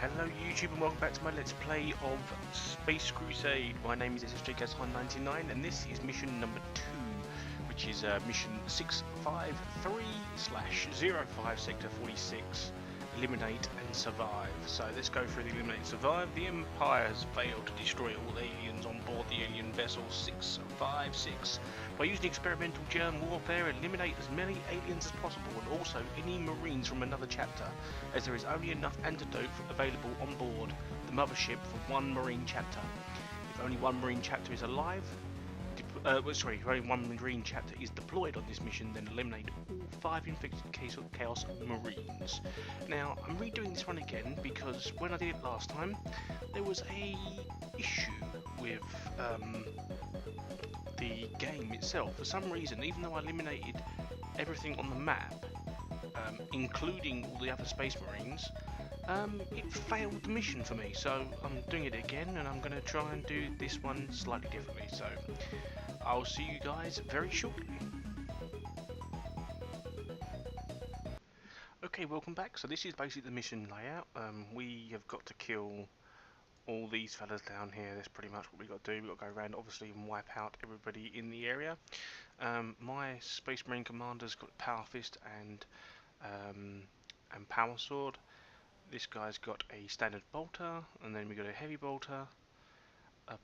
Hello YouTube and welcome back to my Let's Play of Space Crusade. My name is SSJGazhan99 and this is mission number 2, which is mission 653/05 Sector 46, Eliminate and Survive. So let's go through the Eliminate and Survive. The Empire has failed to destroy all aliens on board the alien vessel 656. By using experimental germ warfare, eliminate as many aliens as possible and also any marines from another chapter, as there is only enough antidote available on board the mothership for one marine chapter. If only one marine chapter is alive, if only one marine chapter is deployed on this mission, then eliminate all 5 infected Chaos Marines. Now, I'm redoing this one again because when I did it last time, there was a issue with the game itself. For some reason, even though I eliminated everything on the map, including all the other Space Marines, it failed the mission for me. So I'm doing it again, and I'm going to try and do this one slightly differently. So I'll see you guys very shortly. Okay, welcome back. So this is basically the mission layout. We have got to kill all these fellas down here. That's pretty much what we got to do. We've got to go around, obviously, and wipe out everybody in the area. My Space Marine commander's got Power Fist and Power Sword. This guy's got a standard bolter, and then we got a heavy bolter, a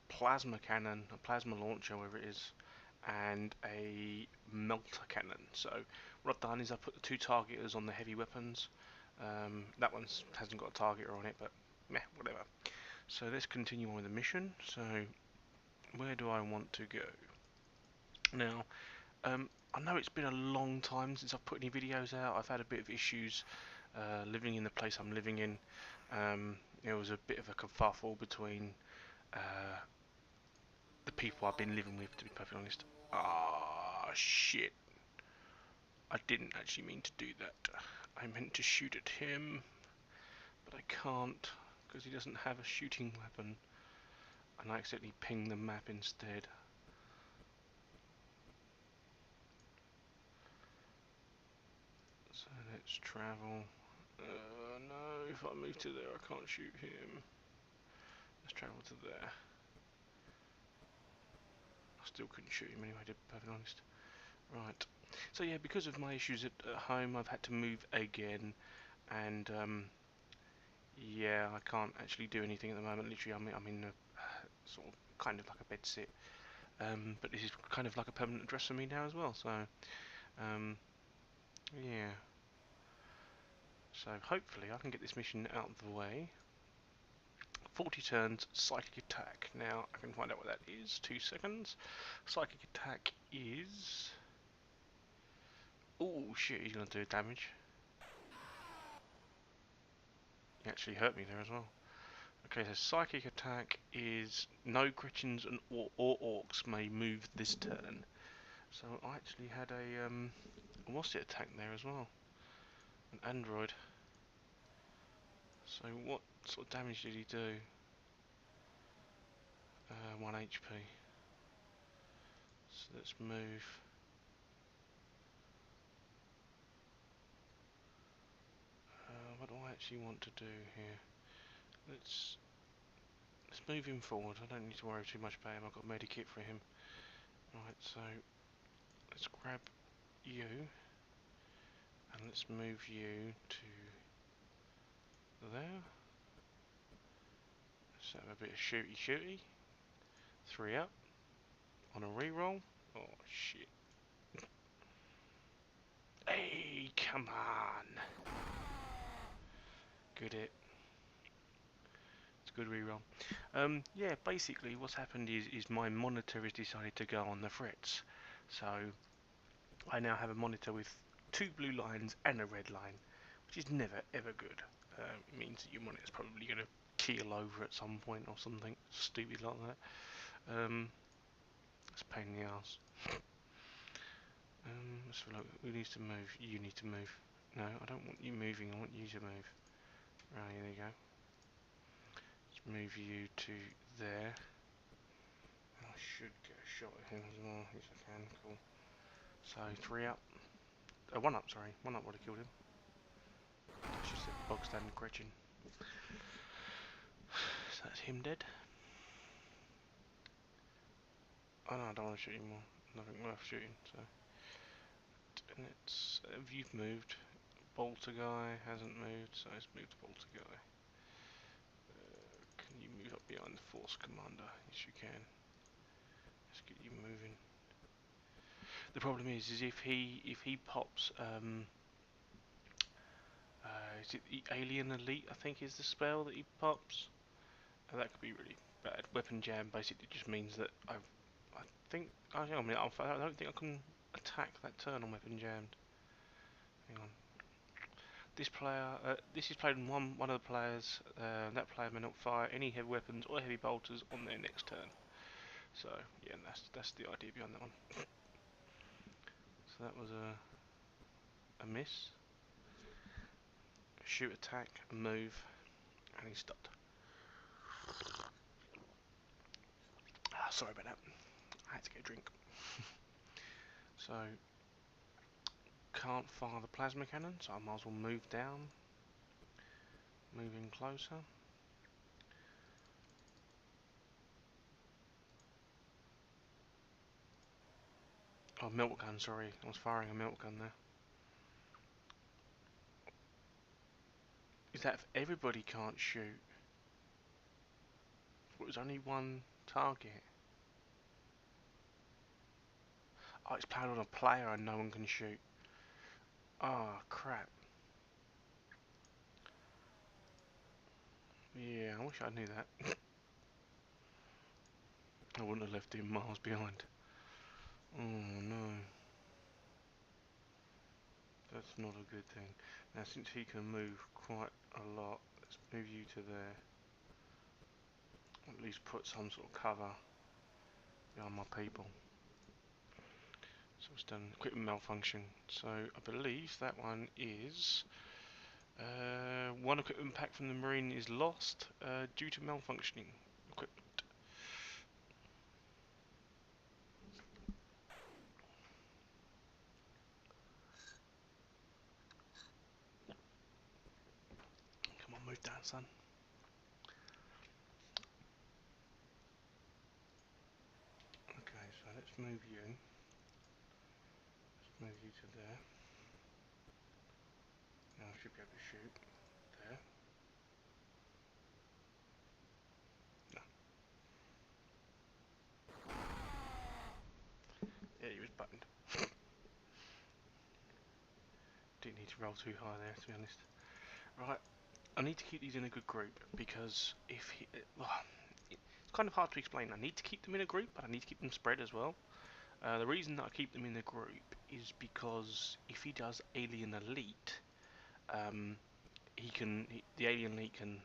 plasma cannon, a plasma launcher, whatever it is, and a melter cannon. So what I've done is I put the 2 targeters on the heavy weapons. That one hasn't got a targeter on it, but meh, whatever. So let's continue on with the mission. So where do I want to go? Now, I know it's been a long time since I've put any videos out. I've had a bit of issues living in the place I'm living in. There was a bit of a kerfuffle between the people I've been living with, to be perfectly honest. Ah, shit. I didn't actually mean to do that. I meant to shoot at him, but I can't because he doesn't have a shooting weapon, and I accidentally pinged the map instead. So let's travel. No, if I move to there I can't shoot him. Let's travel to there. I still couldn't shoot him anyway, to be perfectly honest. Right. So yeah, because of my issues at home, I've had to move again, and yeah, I can't actually do anything at the moment. Literally, I'm in a sort of kind of like a bed sit, but this is kind of like a permanent address for me now as well. So yeah. So hopefully I can get this mission out of the way. 40 turns, psychic attack. Now I can find out what that is. 2 seconds. Psychic attack is... oh shit, he's gonna do damage. He actually hurt me there as well. Okay, so psychic attack is no Gretchens and or orcs may move this turn. So I actually had a what's it attack there as well? An android. So what sort of damage did he do? 1 HP. So let's move. What do I actually want to do here? Let's move him forward. I don't need to worry too much about him. I've got a medikit for him. Right, so let's grab you and let's move you to there. Let's have a bit of shooty. 3 up on a reroll. Oh shit. Hey, come on. Good hit. It's a good reroll. Yeah, basically what's happened is my monitor has decided to go on the frets. So I now have a monitor with 2 blue lines and a red line, which is never ever good. It means that your monitor's probably going to keel over at some point or something stupid like that. It's a pain in the arse. Let's have a look. Who needs to move? You need to move. No, I don't want you moving. I want you to move. Right, there you go. Let's move you to there. I should get a shot at him as well. Yes, I can. Cool. So 3 up. 1 up, sorry. 1 up would have killed him. It's just a bog standard Gretchen. So that's him dead. Oh no, I don't want to shoot anymore. Nothing worth shooting. So, and it's you've moved. Bolter guy hasn't moved, so let's move the bolter guy. Can you move up behind the force commander? Yes, you can. Let's get you moving. The problem is if he pops, is it the alien elite? I think is the spell that he pops. That could be really bad. Weapon jam basically just means that I think I mean I don't think I can attack that turn on weapon jammed. Hang on. This player, this is played on one of the players. That player may not fire any heavy weapons or heavy bolters on their next turn. So yeah, and that's the idea behind that one. So that was a miss. Shoot, attack, move, and he stopped. Ah, sorry about that. I had to get a drink. So can't fire the plasma cannon, so I might as well move down. Moving closer. Oh, melt gun, sorry. I was firing a melt gun there. Is that if everybody can't shoot? It was only one target. Oh, it's played on a player and no one can shoot. Oh, crap. Yeah, I wish I knew that. I wouldn't have left him miles behind. Oh, no. That's not a good thing. Now, since he can move quite a lot, let's move you to there. At least put some sort of cover behind my people. So it's done equipment malfunction. So I believe that one is one equipment pack from the Marine is lost due to malfunctioning equipment. Come on, move down, son. Okay, so let's move you. Let's move you to there. Now I should be able to shoot there. No. Yeah, he was buttoned. Didn't need to roll too high there, to be honest. Right, I need to keep these in a good group because if he, well, it's kind of hard to explain. I need to keep them in a group, but I need to keep them spread as well. The reason that I keep them in the group is because if he does Alien Elite, the Alien Elite can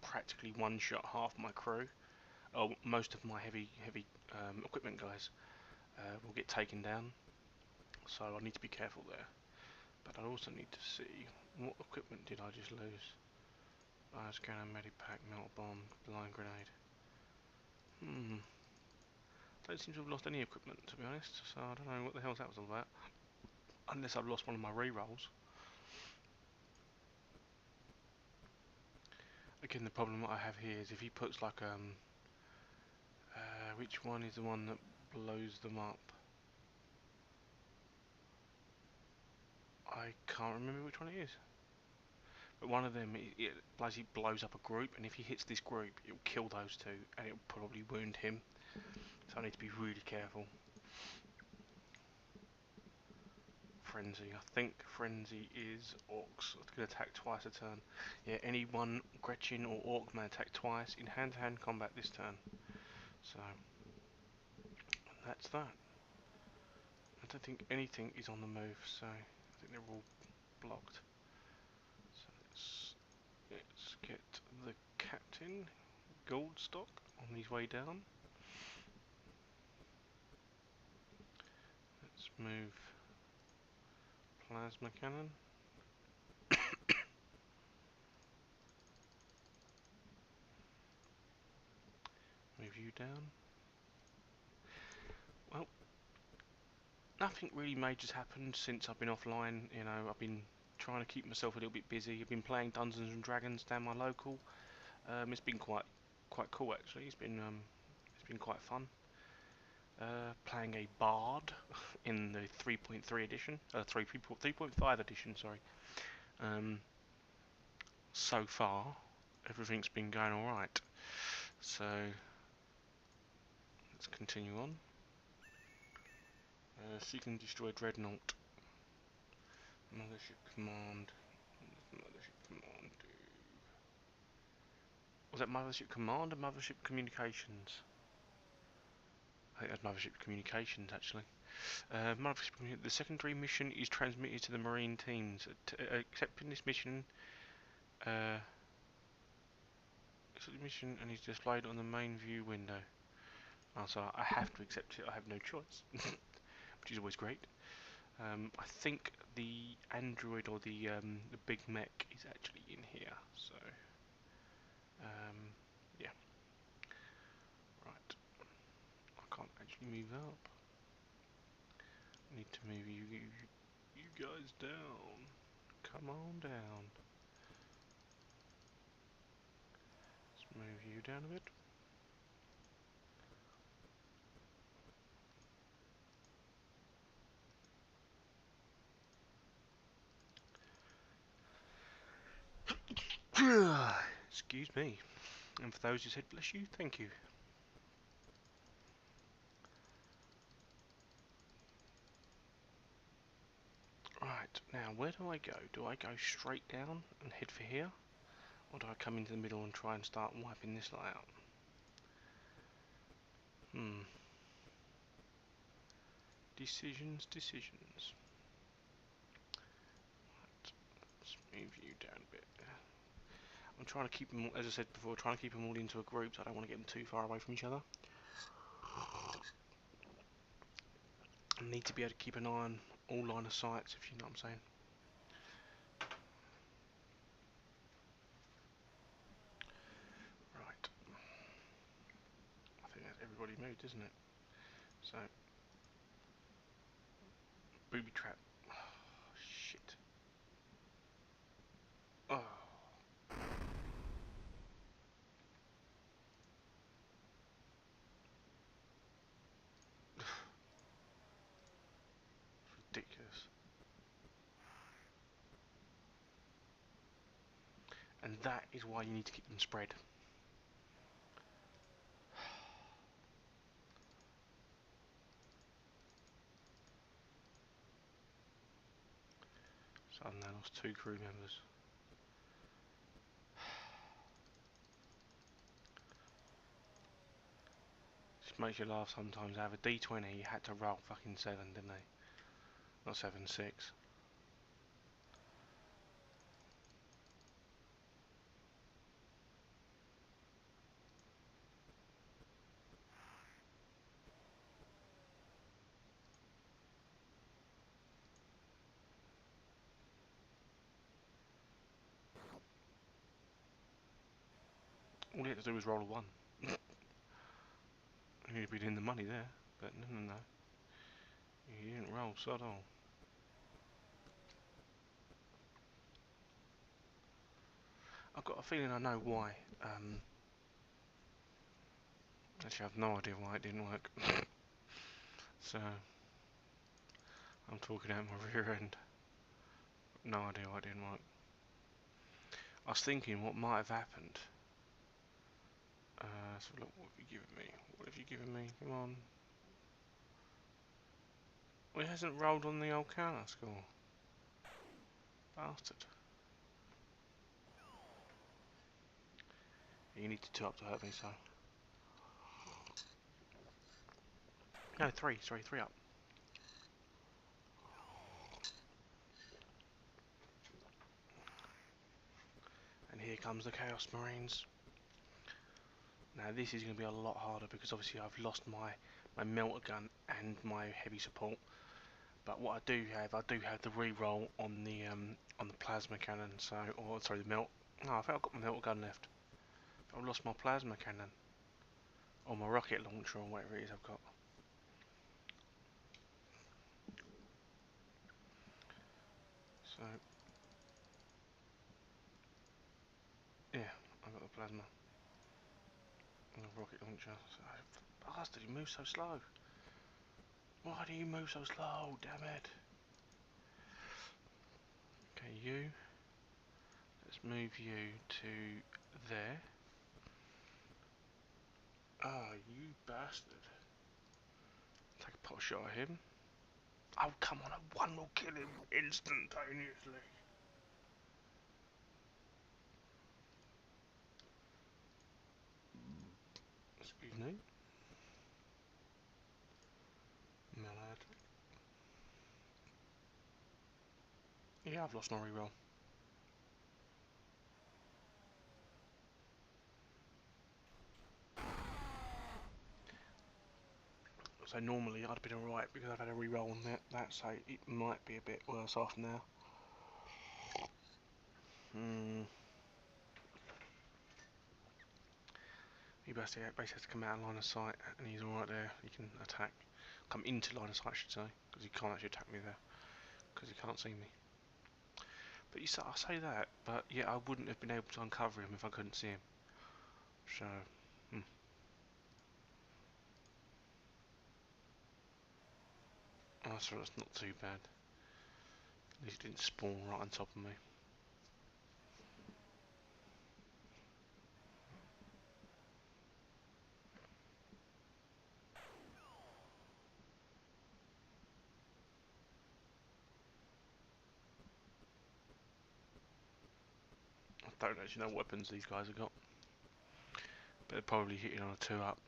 practically one-shot half my crew, or most of my heavy equipment guys will get taken down. So I need to be careful there. But I also need to see what equipment did I just lose. Fire scanner, medipack, melt bomb, blind grenade. Don't seem to have lost any equipment, to be honest. So I don't know what the hell that was all about. Unless I've lost one of my re-rolls. Again, the problem that I have here is if he puts like which one is the one that blows them up? I can't remember which one it is. But one of them, it basically blows up a group, and if he hits this group, it'll kill those two, and it'll probably wound him. So I need to be really careful. Frenzy. I think Frenzy is Orcs. It's going to attack twice a turn. Yeah, any one Gretchen or Orc may attack twice in hand-to-hand combat this turn. So, that's that. I don't think anything is on the move, so I think they're all blocked. So let's get the captain, Goldstock, on his way down. Let's move plasma cannon. Move you down. Well, nothing really major's happened since I've been offline. You know, I've been trying to keep myself a little bit busy. I've been playing Dungeons and Dragons down my local. It's been quite cool actually. It's been quite fun. Playing a bard in the 3.3 edition, 3.5 edition, sorry. So far, everything's been going all right. So let's continue on. Seek and destroy Dreadnought. Mothership command. Mothership command. Was that Mothership command or Mothership communications? I think that's Mothership communications actually. The secondary mission is transmitted to the Marine teams. Accepting this mission, mission and is displayed on the main view window. Oh, so I have to accept it. I have no choice, which is always great. I think the android or the big mech is actually in here. So yeah, right. I can't actually move up. I need to move you guys down. Come on down. Let's move you down a bit. Excuse me. And for those who said bless you, thank you. Right, now where do I go? Do I go straight down and head for here? Or do I come into the middle and try and start wiping this lot out? Decisions. Right, let's move you down a bit. I'm trying to keep them, as I said before, trying to keep them all into a group, so I don't want to get them too far away from each other. I need to be able to keep an eye on all line of sights, if you know what I'm saying. Right. I think that's everybody moved, isn't it? So, booby trap. Oh, shit. Oh. Ridiculous. And that is why you need to keep them spread. So I've now lost 2 crew members. Just makes you laugh sometimes. I have a D20, you had to roll fucking 7, didn't they? Not 7, 6. All you had to do was roll a 1. You'd be in the money there, but no. You didn't roll, sod all. I've got a feeling I know why. Actually, I have no idea why it didn't work. So, I'm talking out my rear end. No idea why it didn't work. I was thinking what might have happened. So look, what have you given me? What have you given me? Come on. Well, it hasn't rolled on the old counter score. Bastard. You need to 2 up to hurt me, so. No, 3. Sorry, 3 up. And here comes the Chaos Marines. Now this is going to be a lot harder because obviously I've lost my melter gun and my heavy support. But what I do have the reroll on the plasma cannon. So, or sorry, the melt. No, I think I've got my melter gun left. I've lost my plasma cannon or my rocket launcher or whatever it is I've got. So plasma. And a rocket launcher. So, bastard, he moves so slow. Why do you move so slow? Damn it. Okay, you. Let's move you to there. Ah, you bastard. Take a pot shot at him. Oh, come on, a one will kill him instantaneously. Excuse me. Melee attack. Yeah, I've lost my reroll. So normally I'd have been alright because I've had a reroll on that, so it might be a bit worse off now. He basically has to come out of line of sight, and he's alright there. He can attack. Come into line of sight, I should say, because he can't actually attack me there, because he can't see me. But I say that, but yeah, I wouldn't have been able to uncover him if I couldn't see him. So, oh, so that's not too bad. At least it didn't spawn right on top of me. I don't actually know what weapons these guys have got, but they're probably hitting on a 2-up.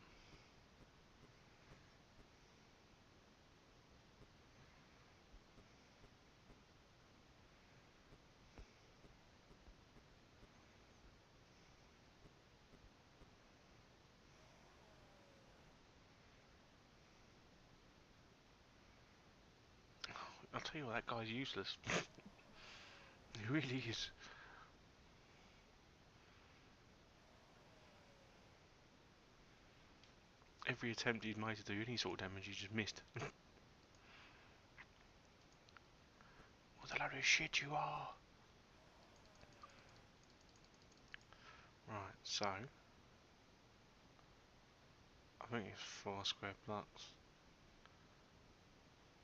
I'll tell you what, that guy's useless. He really is. Every attempt he's made to do any sort of damage, he just missed. What a load of shit you are! Right, so I think it's 4 square blocks.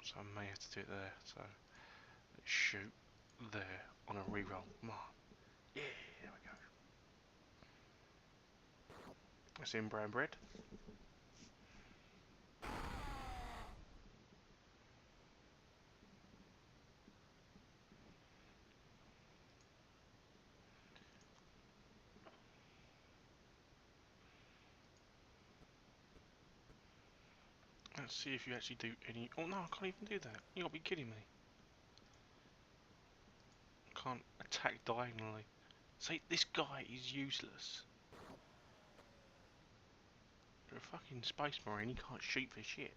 So I may have to do it there. So let's shoot there on a reroll. Come on. Yeah, there we go. That's in brown bread. Let's see if you actually do any. Oh no, I can't even do that. You gotta be kidding me. I can't attack diagonally. See, this guy is useless. You're a fucking space marine, you can't shoot for shit.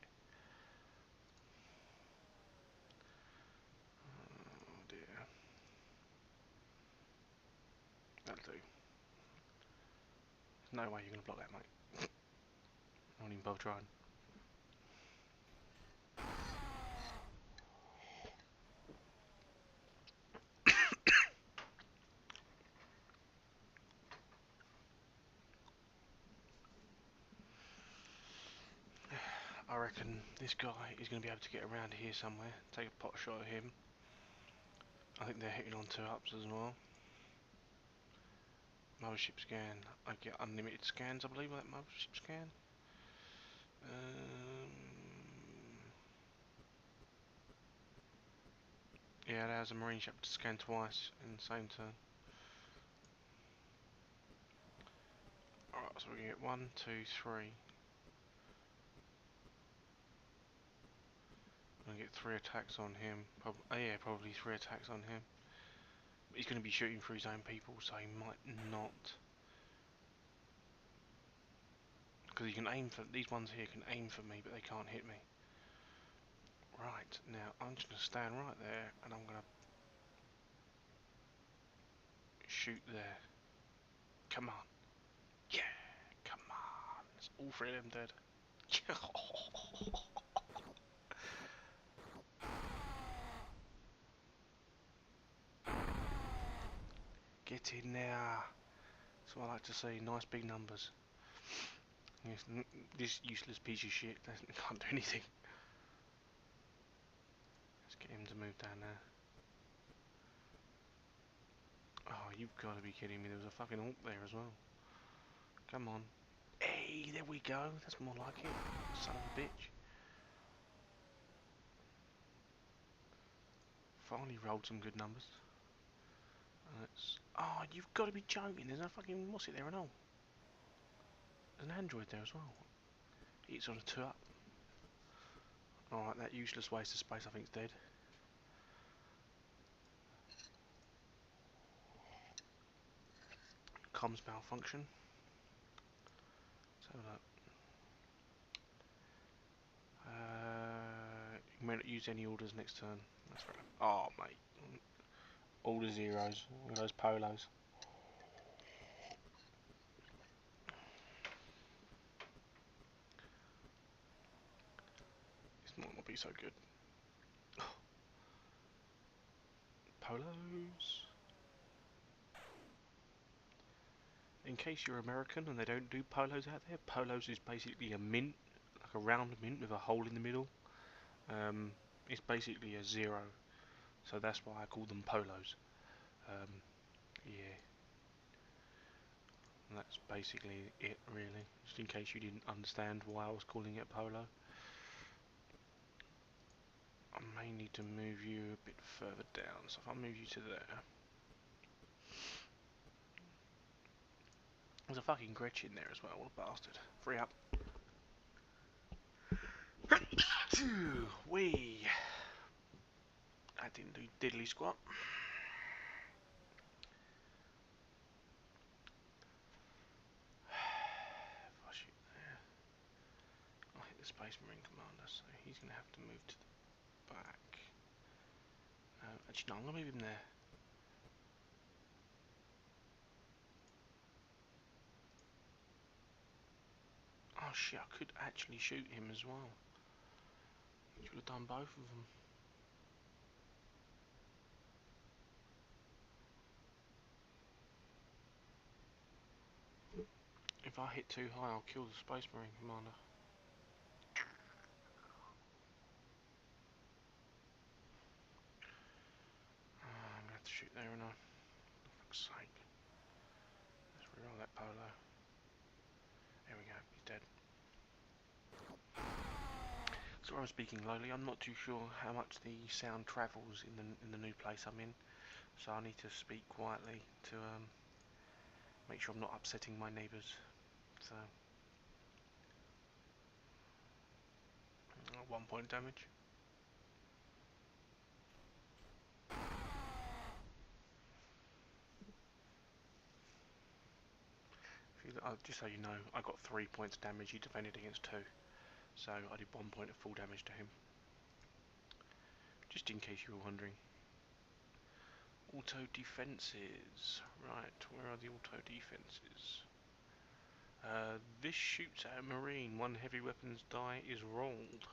Oh dear. That'll do. There's no way you're gonna block that, mate. I won't even bother trying. I reckon this guy is going to be able to get around here somewhere. Take a pot shot at him. I think they're hitting on 2-ups as well. Mothership scan. I get unlimited scans, I believe, with that mothership scan. Yeah, it allows a marine ship to scan twice in the same turn. Alright, so we can get 1, 2, 3. I'm gonna get 3 attacks on him. Yeah, probably 3 attacks on him. But he's gonna be shooting through his own people, so he might not. Because he can aim for these ones here can aim for me, but they can't hit me. Right, now I'm just gonna stand right there, and I'm gonna shoot there. Come on. Yeah, come on. It's all 3 of them dead. Get in there. So I like to see nice big numbers. This useless piece of shit can't do anything. Let's get him to move down there. Oh, you've got to be kidding me. There was a fucking orc there as well. Come on. Hey, there we go. That's more like it. Son of a bitch. Finally rolled some good numbers. Oh, you've got to be joking. There's no fucking what's it there and all. There's an android there as well. It's on a 2 up. Alright, that useless waste of space I think is dead. Comms malfunction. Let's have a look. You may not use any orders next turn. That's fair enough. Oh, mate. Order zeros. All those polos. This might not be so good. Polos. In case you're American and they don't do polos out there, polos is basically a mint, like a round mint with a hole in the middle. It's basically a 0, so that's why I call them polos. Yeah, and that's basically it really, just in case you didn't understand why I was calling it polo. I may need to move you a bit further down, so if I move you to there. There's a fucking Gretchen there as well, what a bastard. Free up. Wee. That didn't do diddly squat. If I shoot there, I'll hit the Space Marine Commander, so he's going to have to move to the back. Actually, no, I'm going to move him there. Oh shit, I could actually shoot him as well. Should have done both of them. If I hit too high, I'll kill the Space Marine Commander. I'm going to have to shoot there, and for fuck's sake. Let's reroll that polo. There we go, he's dead. Sorry I'm speaking lowly, I'm not too sure how much the sound travels in the new place I'm in. So I need to speak quietly to make sure I'm not upsetting my neighbours. So 1 point damage. Just so you know, I got 3 points damage. He defended against 2, so I did 1 point of full damage to him. Just in case you were wondering. Auto defences. Right, where are the auto defences? This shoots at a marine. 1 heavy weapons die is rolled.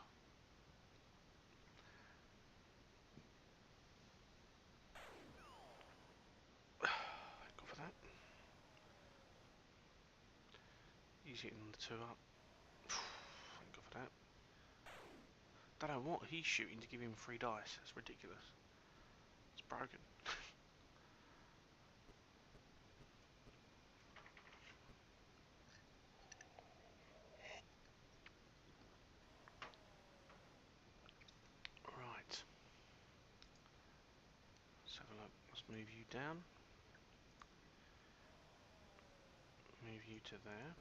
Go for that. He's hitting the 2 up. Go for that. Don't know what he's shooting to give him 3 dice. That's ridiculous. It's broken. Right. Let's have a look. Let's move you down. Move you to there.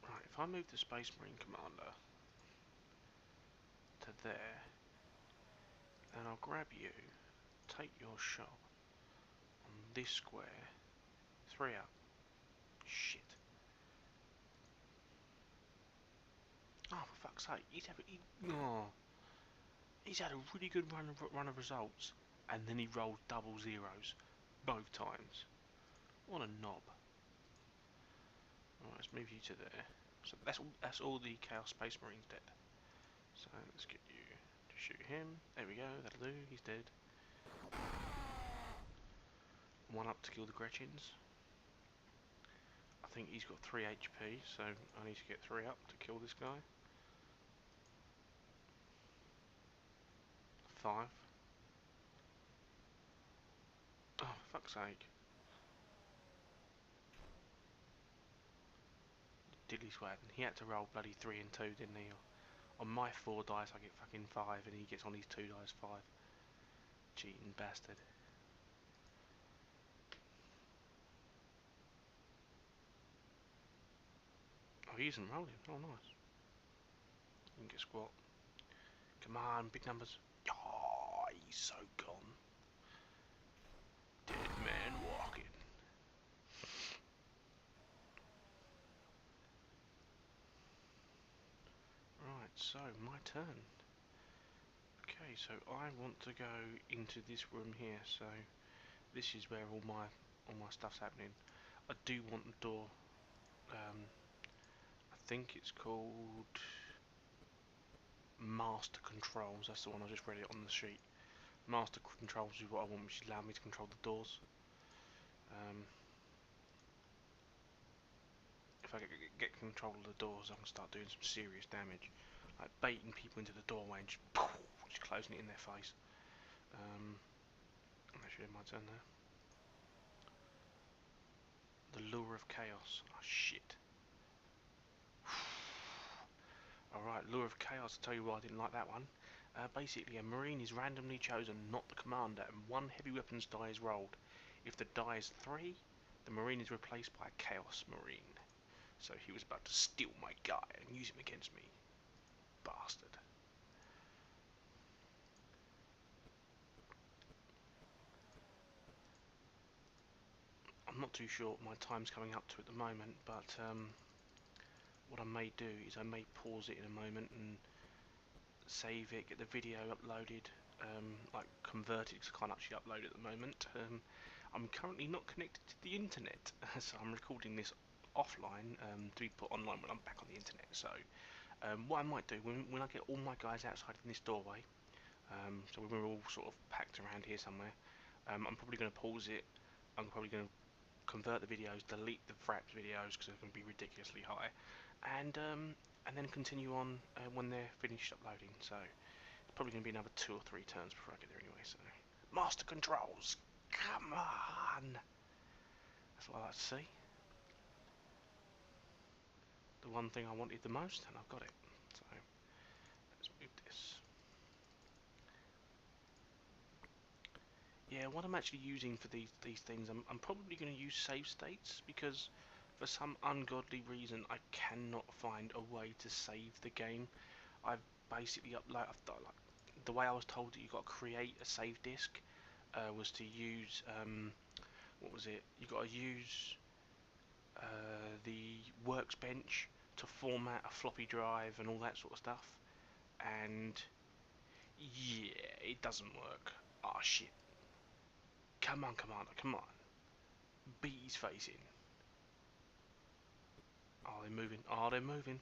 Right, if I move the Space Marine Commander to there, then I'll grab you, take your shot on this square, 3 up. Shit. Oh, for fuck's sake, he's had a really good run of results, and then he rolled double zeros, both times. What a knob. Right, let's move you to there. So that's all the Chaos Space Marines dead. So let's get you to shoot him. There we go, that'll do, he's dead. one up to kill the Gretchens. I think he's got 3 HP, so I need to get 3 up to kill this guy. 5. Oh, fuck's sake. Diddly swat. He had to roll bloody 3 and 2, didn't he? On my 4 dice I get fucking 5, and he gets on his 2 dice 5. Cheating bastard. Oh, he isn't rolling. Oh, nice. You can get squat. Come on, big numbers. Oh, he's so gone. Dead man walking. Right, so my turn. Okay, so I want to go into this room here. So this is where all my stuff's happening. I do want the door. I think it's called Master Controls. That's the one I just read it on the sheet. Master Controls is what I want, which allows me to control the doors. If I get control of the doors, I can start doing some serious damage, like baiting people into the doorway and just closing it in their face. Actually, my turn there. The Lure of Chaos. Oh shit. Alright, Lure of Chaos. I'll tell you why I didn't like that one. Basically, a Marine is randomly chosen, not the commander, and 1 heavy weapons die is rolled. If the die is 3, the Marine is replaced by a Chaos Marine. So he was about to steal my guy and use him against me. Bastard. I'm not too sure what my time's coming up to at the moment, but what I may do is I may pause it in a moment and save it, get the video uploaded, like converted, because I can't actually upload at the moment. I'm currently not connected to the internet, so I'm recording this offline to be put online when I'm back on the internet. So what I might do, when I get all my guys outside in this doorway, so when we're all sort of packed around here somewhere, I'm probably going to pause it. I'm probably going to convert the videos, delete the fraps videos because they're going to be ridiculously high, and then continue on when they're finished uploading. So it's probably going to be another 2 or 3 turns before I get there anyway. So Master Controls, come on! That's what I like to see. The one thing I wanted the most, and I've got it. So let's move this. Yeah, what I'm actually using for these things, I'm probably going to use save states, because for some ungodly reason I cannot find a way to save the game. I've basically like the way I was told that you got to create a save disk was to use what was it? You got to use the workbench to format a floppy drive and all that sort of stuff. And yeah, it doesn't work. Oh shit! Come on, Commander, come on! Beat his face in. Oh, they're moving. Oh, they're moving.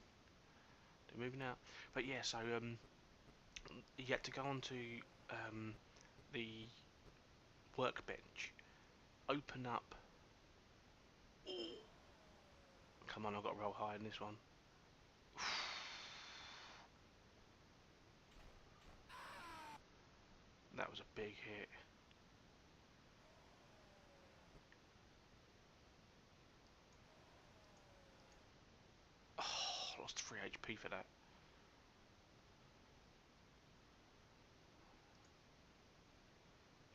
They're moving out. But yeah, so you had to go onto the workbench, open up. Ooh. Come on, I've got to roll high in this one. That was a big hit. Oh, lost 3 HP for that.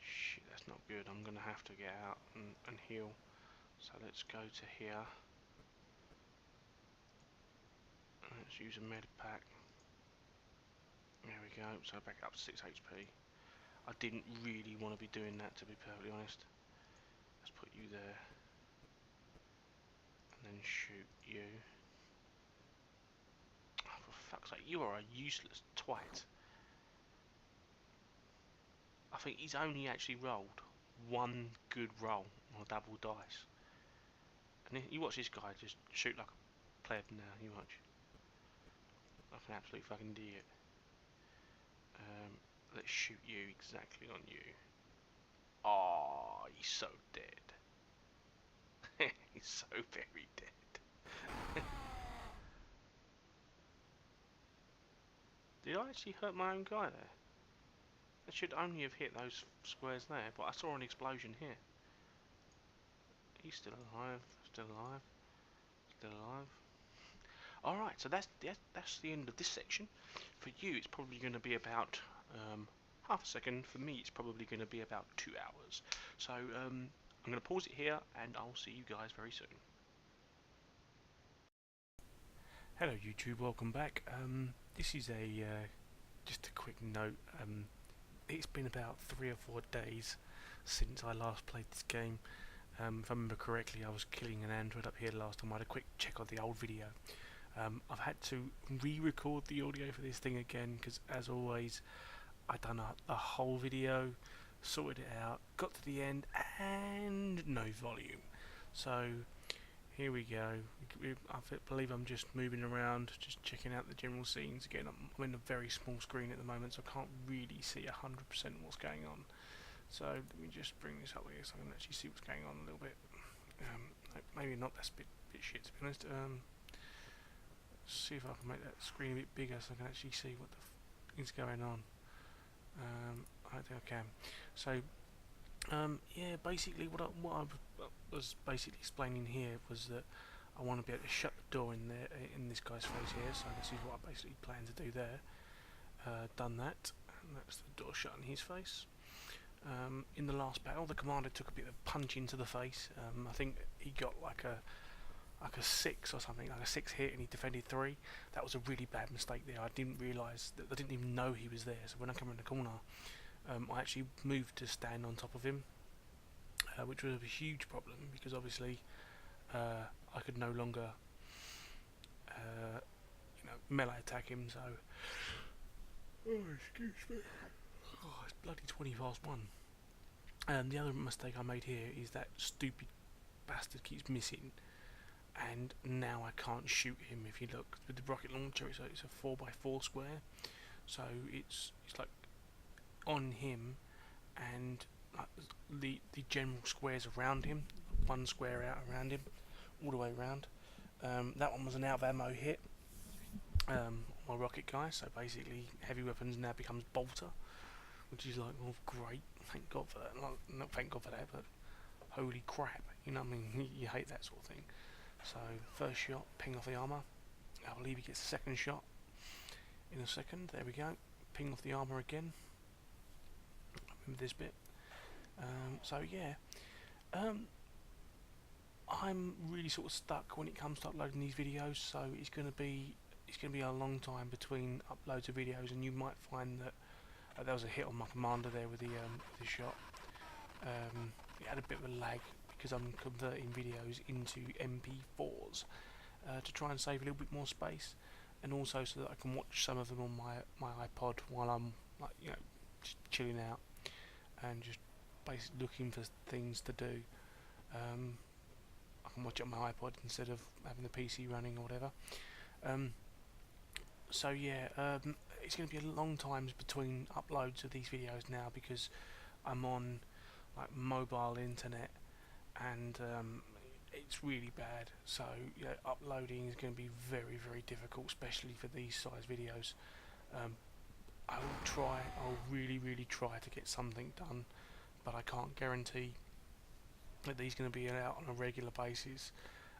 Shit, that's not good. I'm going to have to get out and heal. So let's go to here. Let's use a med pack. There we go. So back up to 6 HP. I didn't really want to be doing that, to be perfectly honest. Let's put you there. And then shoot you. Oh, for fuck's sake, you are a useless twat. I think he's only actually rolled 1 good roll on a double dice. And you watch this guy just shoot like a pleb now, you watch. Like an absolute fucking idiot. Let's shoot you exactly on you. Oh, he's so dead. He's so very dead. Did I actually hurt my own guy there? I should only have hit those squares there, but I saw an explosion here. He's still alive, still alive, still alive. Alright, so that's the end of this section. For you, it's probably going to be about half a second. For me, it's probably going to be about 2 hours. So I'm going to pause it here, and I'll see you guys very soon. Hello YouTube, welcome back. This is just a quick note. It's been about 3 or 4 days since I last played this game. If I remember correctly, I was killing an android up here last time. I had a quick check on the old video. I've had to re-record the audio for this thing again because, as always, I've done a whole video, sorted it out, got to the end, and no volume. So here we go. I believe I'm just moving around, just checking out the general scenes. Again, I'm in a very small screen at the moment, so I can't really see 100% what's going on. So let me just bring this up here so I can actually see what's going on a little bit. Maybe not, that's a bit shit to be honest. See if I can make that screen a bit bigger so I can actually see what the f is going on. I think I can. So yeah, basically what I was basically explaining here was that I want to be able to shut the door in there in this guy's face here. So this is what I basically plan to do there. Done that, and that's the door shut in his face. In the last battle, the commander took a bit of a punch into the face. I think he got like a 6 or something, like a 6 hit, and he defended 3. That was a really bad mistake there. I didn't realise that, I didn't even know he was there. So when I came around the corner, I actually moved to stand on top of him, which was a huge problem because obviously I could no longer, melee attack him. So, oh, excuse me. Oh, it's bloody 20 past 1. The other mistake I made here is that stupid bastard keeps missing, and now I can't shoot him. If you look with the rocket launcher, it's a 4x4 square, so it's like on him, and like the general squares around him, one square out around him, all the way around. That one was an out of ammo hit. My rocket guy, so basically heavy weapons now becomes bolter, which is like, oh great, thank God for that. Not thank God for that, but holy crap, you know what I mean, you hate that sort of thing. So first shot, ping off the armour. I believe he gets the second shot in a second. There we go, ping off the armour again. Remember this bit. So yeah, I'm really sort of stuck when it comes to uploading these videos. So it's going to be a long time between uploads of videos, and you might find that there was a hit on my commander there with the shot. It had a bit of a lag because I'm converting videos into MP4s to try and save a little bit more space, and also so that I can watch some of them on my iPod while I'm just chilling out and just basically looking for things to do. I can watch it on my iPod instead of having the PC running or whatever. So yeah, it's going to be a long time between uploads of these videos now because I'm on like mobile internet, and it's really bad. So uploading is going to be very, very difficult, especially for these size videos. I'll really, really try to get something done, but I can't guarantee that these are going to be out on a regular basis.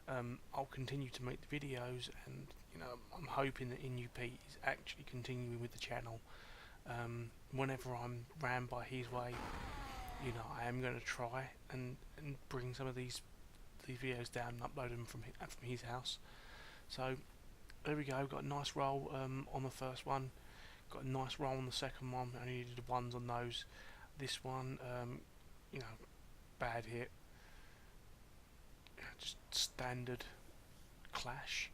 I'll continue to make the videos, and I'm hoping that INUP is actually continuing with the channel. Whenever I'm ran by his way, I am going to try and bring some of these videos down and upload them from his house. So there we go. Got a nice roll on the first one. Got a nice roll on the second one. I only needed the ones on those. This one, bad hit. Just standard clash.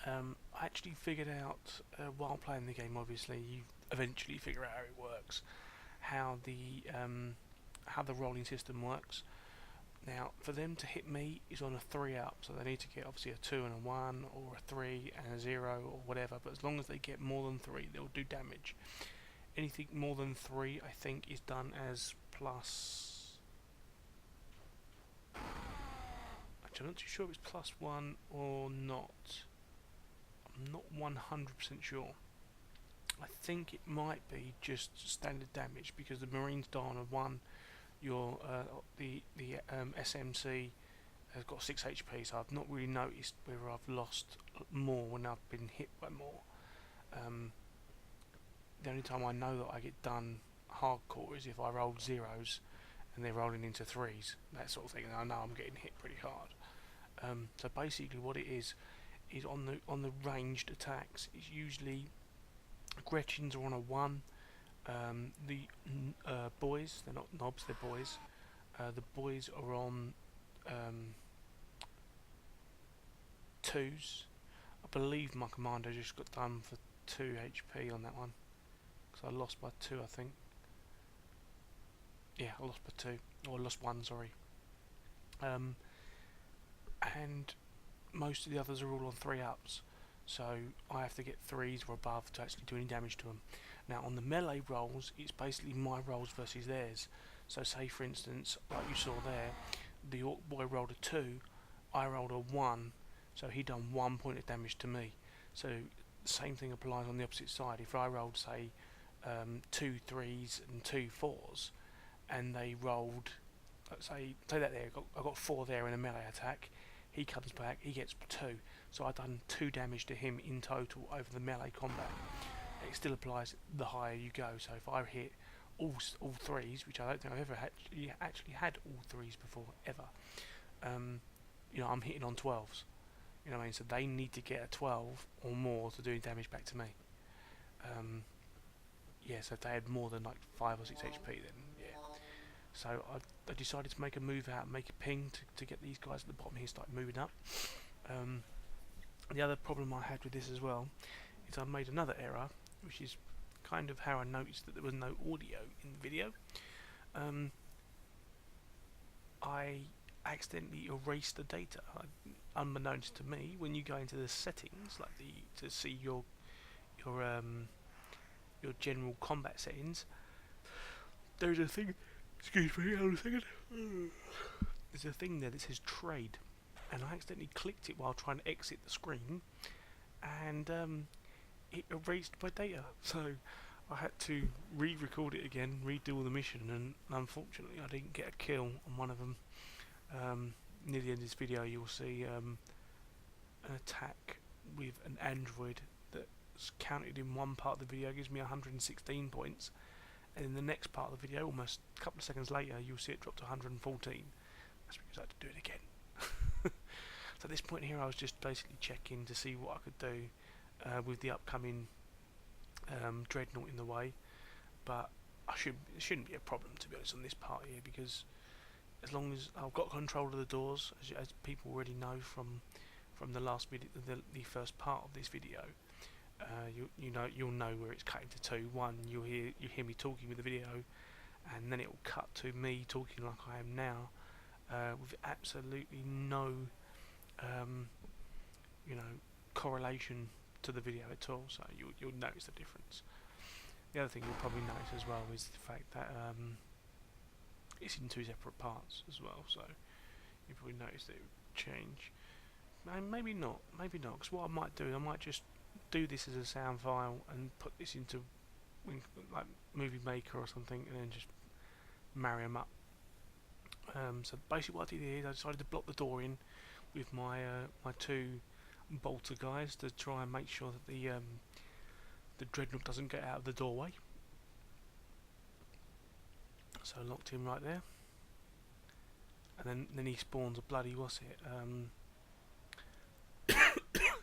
I actually figured out while playing the game. Obviously, you eventually figure out how it works, how the rolling system works. Now, for them to hit me is on a 3 up, so they need to get obviously a 2 and a 1, or a 3 and a 0, or whatever. But as long as they get more than 3, they'll do damage. Anything more than 3, I think, is done as plus which I'm not too sure if it's +1 or not. I'm not 100% sure. I think it might be just standard damage because the Marines die on a 1. Your the SMC has got 6 HP, so I've not really noticed whether I've lost more when I've been hit by more. The only time I know that I get done hardcore is if I roll 0s and they're rolling into 3s, that sort of thing, and I know I'm getting hit pretty hard. So basically what it is on the ranged attacks, it's usually Gretchens are on a 1. The boys, they're not knobs, they're boys. The boys are on 2s. I believe my commander just got done for 2 HP on that one, because I lost by 2, I think. Yeah, I lost by 2, or I lost 1, sorry. And most of the others are all on 3-ups, so I have to get 3s or above to actually do any damage to them. Now on the melee rolls, it's basically my rolls versus theirs. So say for instance, like you saw there, the Orc boy rolled a 2, I rolled a 1, so he done 1 point of damage to me. So the same thing applies on the opposite side. If I rolled say 2 3s and 2 4s, and they rolled, let's say that there, I got 4 there in a melee attack, he comes back, he gets 2, so I've done 2 damage to him in total over the melee combat. It still applies the higher you go, so if I hit all 3s, which I don't think I've ever actually had all 3s before, ever, you know, I'm hitting on 12s, you know what I mean, so they need to get a 12 or more to do damage back to me. Yeah, so if they had more than like 5 or 6 HP, then yeah. So I decided to make a move out, make a ping to get these guys at the bottom here start moving up. The other problem I had with this as well is I made another error, which is kind of how I noticed that there was no audio in the video. I accidentally erased the data, unbeknownst to me. When you go into the settings, like to see your general combat settings, there's a thing. Excuse me, hold a second. There's a thing there that says trade, and I accidentally clicked it while trying to exit the screen, and it erased my data. So I had to re-record it again, redo the mission, and unfortunately I didn't get a kill on one of them. Near the end of this video you'll see an attack with an android that's counted in one part of the video, gives me 116 points, and in the next part of the video, almost a couple of seconds later, you'll see it drop to 114. That's because I had to do it again. So at this point here I was just basically checking to see what I could do with the upcoming dreadnought in the way, but it shouldn't be a problem, to be honest, on this part here, because as long as I've got control of the doors, as people already know from the last video, the first part of this video, you'll know where it's cutting to 2. One, you'll hear me talking with the video, and then it will cut to me talking like I am now, with absolutely no correlation to the video at all. So you'll notice the difference. The other thing you'll probably notice as well is the fact that it's in 2 separate parts as well, so you probably notice that it would change. Maybe not, because what I might do, I might just do this as a sound file and put this into like Movie Maker or something, and then just marry them up. So basically what I did here is I decided to block the door in with my my 2 bolter guys to try and make sure that the dreadnought doesn't get out of the doorway. So I locked him right there, and then he spawns a bloody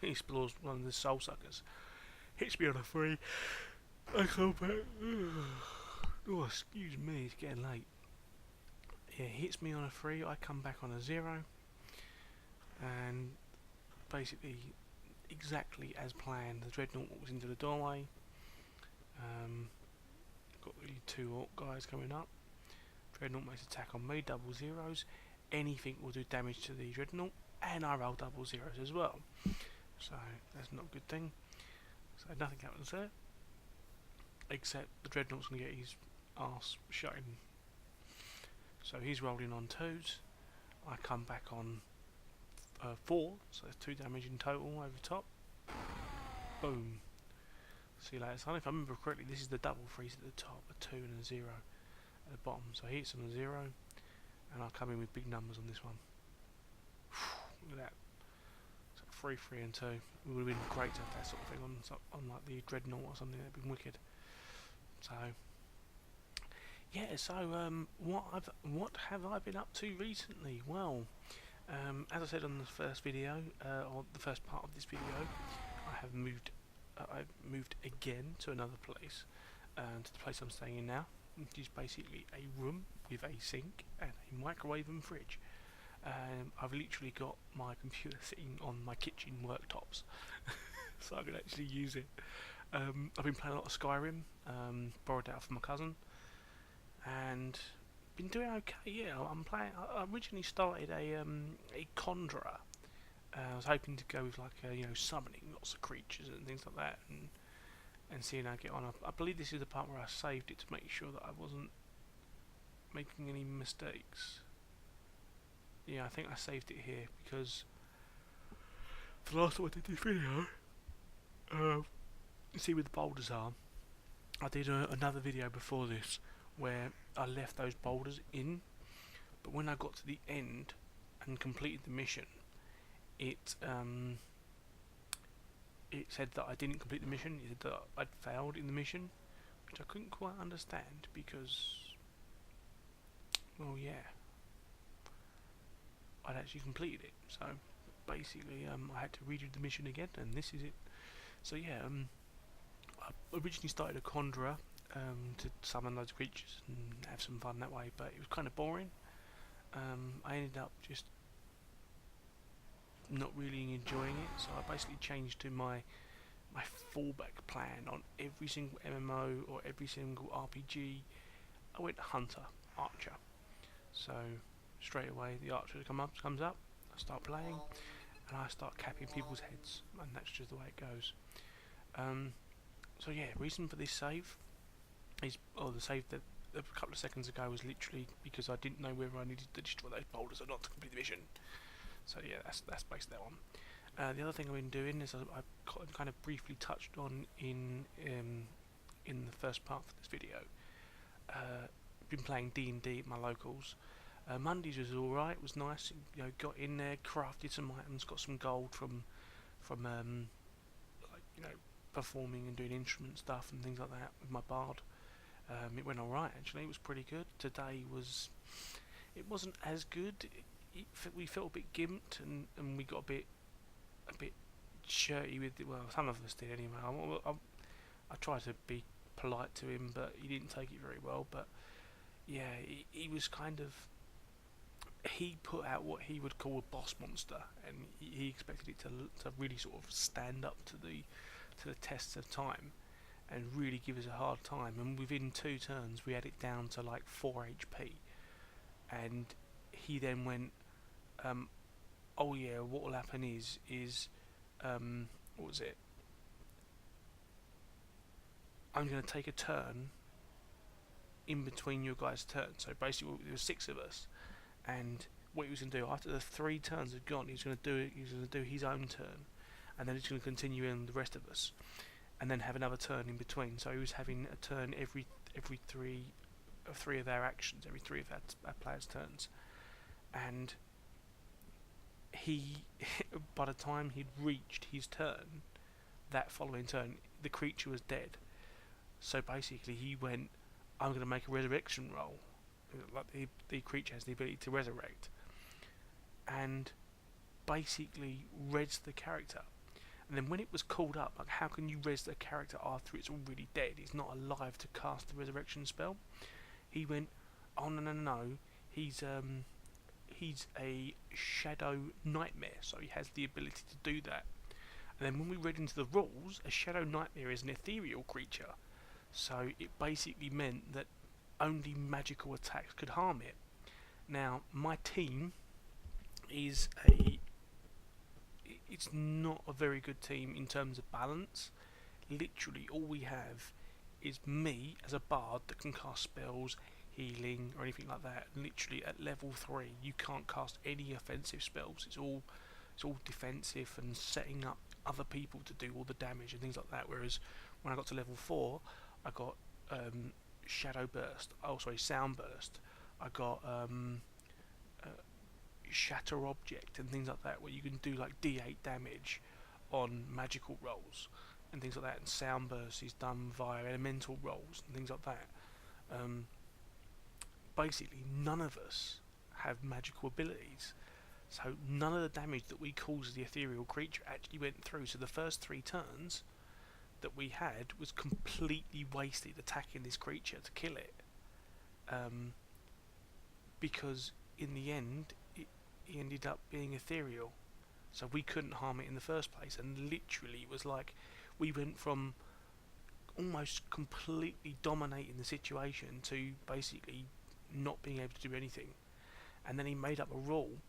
he spawns one of the soul suckers, hits me on a 3, I come back, oh excuse me, it's getting late. Yeah, he hits me on a 3, I come back on a 0, and basically exactly as planned, the dreadnought walks into the doorway. Got the 2 orc guys coming up. Dreadnought makes attack on me, double 0s. Anything will do damage to the dreadnought, and I roll double 0s as well. So that's not a good thing. So nothing happens there, except the dreadnought's gonna get his arse shut in. So he's rolling on 2s. I come back on 4, so there's 2 damage in total over the top. Boom. See you later, son. If I remember correctly, this is the double freeze at the top, a 2 and a 0 at the bottom. So he hits on a 0, and I'll come in with big numbers on this one. Look at that. So 3, 3 and 2. It would have been great to have that sort of thing on like the Dreadnought or something. That'd been wicked. So yeah. So what have I been up to recently? Well, as I said on the first video, or the first part of this video, I've moved again to another place, to the place I'm staying in now, which is basically a room with a sink and a microwave and fridge. I've literally got my computer sitting on my kitchen worktops, so I can actually use it. I've been playing a lot of Skyrim, borrowed that from my cousin, and been doing okay. Yeah, I'm playing. I originally started a Conjurer. I was hoping to go with like summoning lots of creatures and things like that, and seeing how I get on. I believe this is the part where I saved it to make sure that I wasn't making any mistakes. Yeah, I think I saved it here because the last time I did this video, you see where the boulders are. I did another video before this where I left those boulders in, but when I got to the end and completed the mission, it said that I didn't complete the mission. It said that I'd failed in the mission, which I couldn't quite understand because, well, yeah, I'd actually completed it. So basically, I had to redo the mission again, and this is it. So yeah, I originally started a Conjurer to summon loads of creatures and have some fun that way, but it was kind of boring. I ended up just not really enjoying it, so I basically changed to my fallback plan on every single MMO or every single RPG. I went Hunter, Archer. So straight away the Archer comes up, I start playing, and I start capping people's heads, and that's just the way it goes. So yeah, reason for this save is, the save that a couple of seconds ago was literally because I didn't know whether I needed to destroy those boulders or not to complete the mission. So yeah, that's basically that one. The other thing I've been doing is I've kind of briefly touched on in the first part of this video. Been playing D&D at my locals. Mondays was alright, was nice. Got in there, crafted some items, got some gold from performing and doing instrument stuff and things like that with my bard. It went alright actually. It was pretty good. Today it wasn't as good. We felt a bit gimped, and we got a bit shirty with it. Well, some of us did anyway. I tried to be polite to him, but he didn't take it very well. But yeah, he was kind of, he put out what he would call a boss monster, and he expected it to really sort of stand up to the tests of time and really give us a hard time. And within 2 turns, we had it down to like 4 HP, and he then went, oh yeah, what will happen is what was it? I'm going to take a turn in between your guys' turns. So basically, there were 6 of us, and what he was going to do after the 3 turns had gone, he was going to do his own turn, and then he's going to continue in the rest of us, and then have another turn in between. So he was having a turn every 3 of our actions, every 3 of our players' turns, and he, by the time he'd reached his turn, that following turn, the creature was dead. So basically, he went, I'm going to make a resurrection roll. Like the creature has the ability to resurrect, and basically res the character. And then when it was called up, like, how can you res the character after it's already dead? It's not alive to cast the resurrection spell. He went, oh no, he's a shadow nightmare, so he has the ability to do that. And then when we read into the rules, a shadow nightmare is an ethereal creature, so it basically meant that only magical attacks could harm it. Now, my team is it's not a very good team in terms of balance. Literally all we have is me as a bard that can cast spells, healing or anything like that. Literally at level 3 you can't cast any offensive spells. It's all it's all defensive and setting up other people to do all the damage and things like that. Whereas when I got to level 4, I got Shadow Burst, Sound Burst. I got Shatter Object and things like that, where you can do like D8 damage on magical rolls and things like that. And Sound Burst is done via elemental rolls and things like that. Basically, none of us have magical abilities, so none of the damage that we caused the ethereal creature actually went through. So the first 3 turns that we had was completely wasted attacking this creature to kill it, because in the end it ended up being ethereal, so we couldn't harm it in the first place. And literally it was like we went from almost completely dominating the situation to basically not being able to do anything. And then he made up a rule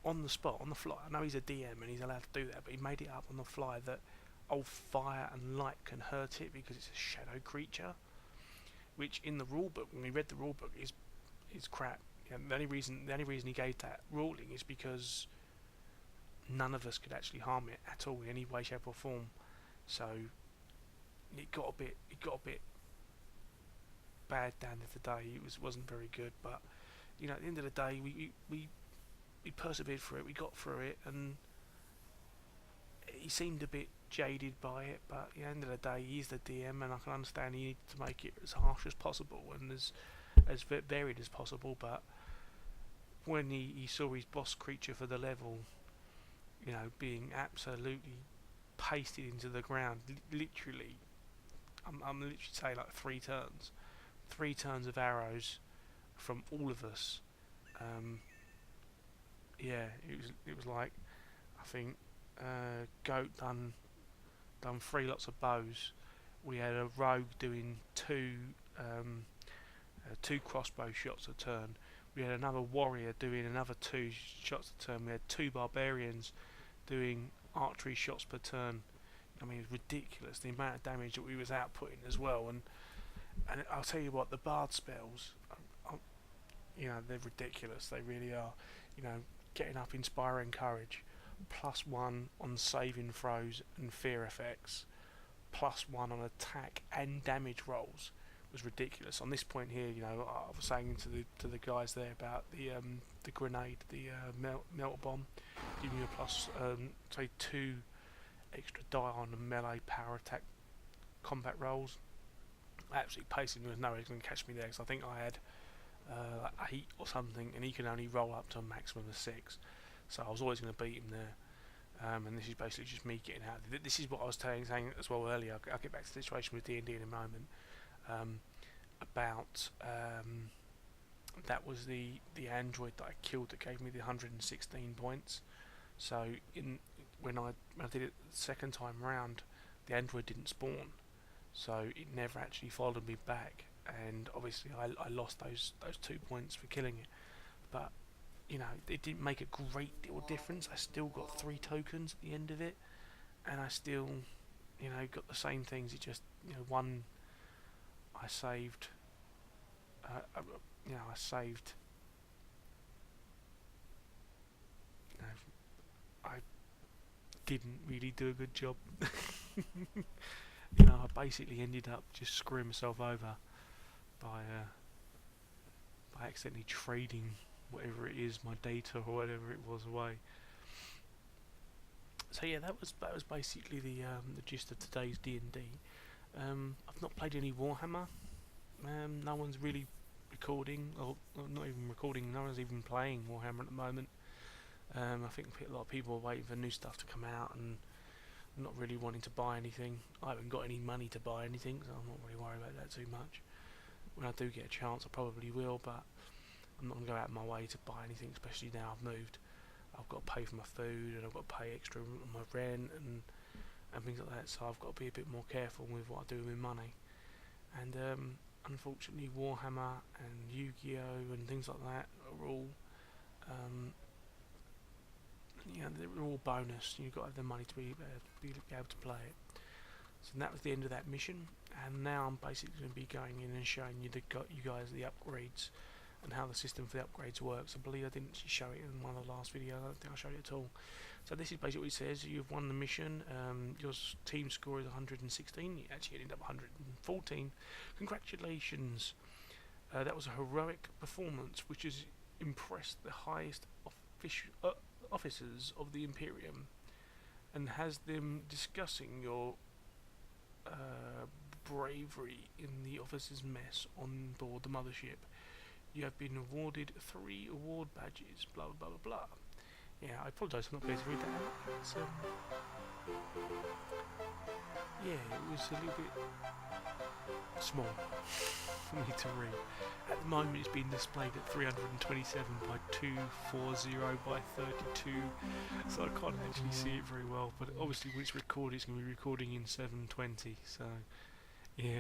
on the spot, on the fly. I know he's a DM and he's allowed to do that, but he made it up on the fly that fire and light can hurt it because it's a shadow creature, which in the rulebook, when we read the rulebook, is crap. The only reason he gave that ruling is because none of us could actually harm it at all in any way, shape or form. So it got a bit bad down the day. It wasn't very good, but at the end of the day, we persevered through it. We got through it, and he seemed a bit jaded by it. But at the end of the day, he's the DM, and I can understand he needed to make it as harsh as possible and as varied as possible. But when he saw his boss creature for the level, being absolutely pasted into the ground, literally, I'm literally saying like 3 turns of arrows from all of us. It was like, I think Goat done 3 lots of bows. We had a rogue doing 2 crossbow shots a turn. We had another warrior doing another 2 shots a turn. We had 2 barbarians doing archery shots per turn. I mean, it was ridiculous the amount of damage that we was outputting as well. And I'll tell you what, the bard spells, they're ridiculous. They really are. Getting up Inspiring Courage, +1 on saving throws and fear effects, +1 on attack and damage rolls was ridiculous. On this point here, I was saying to the guys there about the grenade, the melt bomb, giving you a plus say 2 extra die on the melee power attack combat rolls. Absolutely pacing. There was no way he was going to catch me there, because I think I had like 8 or something, and he can only roll up to a maximum of 6. So I was always going to beat him there. And this is basically just me getting out. This is what I was saying as well earlier. I'll get back to the situation with D&D in a moment. That was the android that I killed that gave me the 116 points. So when I did it the second time round, the android didn't spawn, so it never actually followed me back, and obviously I lost those 2 points for killing it. But it didn't make a great deal of difference. I still got 3 tokens at the end of it, and I still got the same things. It just one I saved I didn't really do a good job. I basically ended up just screwing myself over by accidentally trading whatever it is, my data or whatever it was, away. So yeah, that was basically the gist of today's D&D. I've not played any Warhammer. No one's really recording, or not even recording. No one's even playing Warhammer at the moment. I think a lot of people are waiting for new stuff to come out and not really wanting to buy anything. I haven't got any money to buy anything, so I'm not really worried about that too much. When I do get a chance, I probably will, but I'm not going to go out of my way to buy anything, especially now I've moved. I've got to pay for my food, and I've got to pay extra on my rent and things like that, so I've got to be a bit more careful with what I do with money. And unfortunately, Warhammer and Yu-Gi-Oh! And things like that are all they're all bonus. You've got to have the money to be able to play it. So that was the end of that mission, and now I'm basically going to be going in and showing you guys the upgrades and how the system for the upgrades works. I believe I didn't actually show it in one of the last videos. I don't think I showed it at all. So this is basically what it says. You've won the mission. Your team score is 116. You actually ended up 114. Congratulations. That was a heroic performance which has impressed the highest officers of the Imperium and has them discussing your bravery in the officers' mess on board the mothership. You have been awarded 3 award badges, blah blah blah blah. Yeah, I apologise for not being able to read that out. It's, yeah, it was a little bit small for me to read. At the moment it's been displayed at 327 by 240 by 32, so I can't actually see it very well, but obviously when it's recorded it's going to be recording in 720, so yeah,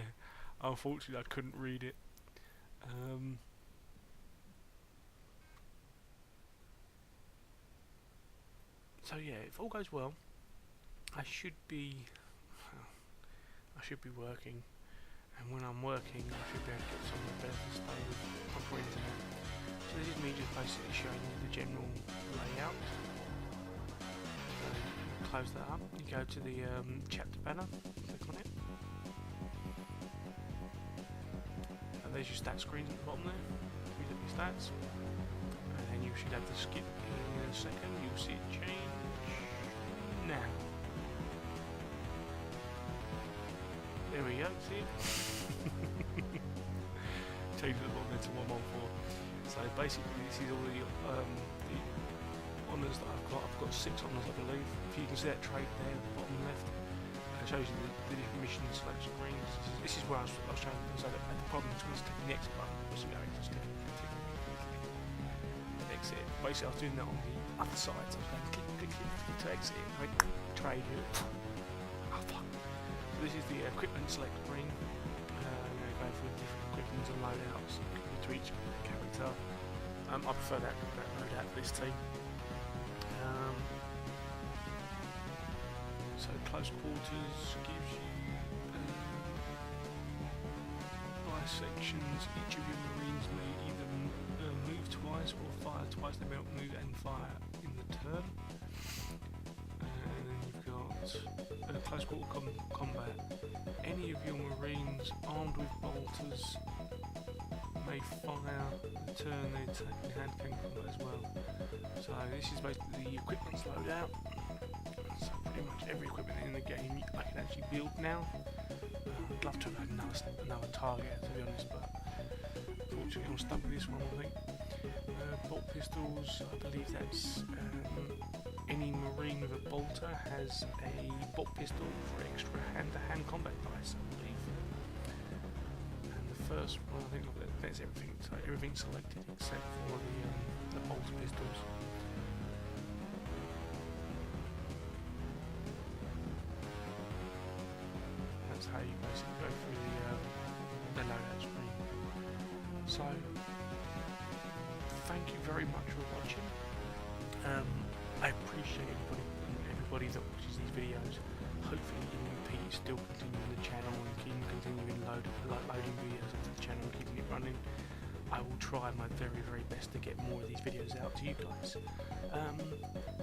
unfortunately I couldn't read it. So yeah, if all goes well, I should be working, and when I'm working, I should be able to get somewhere better to stay with proper internet. So this is me just basically showing you the general layout. So you close that up, you go to the chapter banner, click on it, and there's your stat screen at the bottom there. You look at your stats, and then you should have to skip in a second. You'll see it change now. There we go, see it? Change the bottom there to 114. So basically this is all the honours that I've got. I've got 6 honours I believe. If you can see that trait there at the bottom left, it shows you the different mission selection screens. This is where I was showing you. So the problem is when it's clicking the X button, so just exit. Basically I was doing that on the other side, so I was going click to exit, right, trade here. Oh fuck. So this is the equipment select screen. Go through different equipment and loadouts to each character. I prefer that loadout for this team. So close quarters gives you by sections. Each of your marines may either move twice or fire twice. They may not move and fire in the turn. And then you've got close quarter combat. Any of your marines armed with bolters may fire the turn they take in hand cannon combat as well. So this is basically the equipment's loadout. So pretty much every equipment in the game I can actually build now. I'd love to have had another target to be honest, but unfortunately I'm stuck with this one I think. Bolt pistols, I believe that's any marine with a bolter has a bolt pistol for extra hand-to-hand combat dice, I believe. And the first one, I think that's everything. So everything's selected except for the bolter pistols. That's how you basically go through the loadout screen. So thank you very much for watching. I appreciate everybody that watches these videos. Hopefully Pete is still continuing the channel and continuing loading videos onto the channel and keeping it running. I will try my very, very best to get more of these videos out to you guys.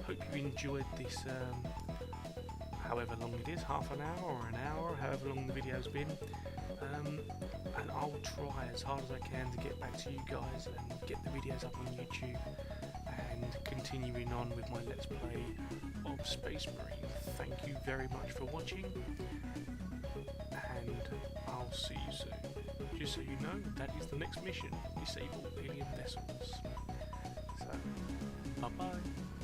Hope you enjoyed this, however long it is, half an hour or an hour, however long the video's been. And I'll try as hard as I can to get back to you guys and get the videos up on YouTube and continuing on with my Let's Play of Space Marine. Thank you very much for watching, and I'll see you soon. Just so you know, that is the next mission, disable alien vessels. So, bye bye.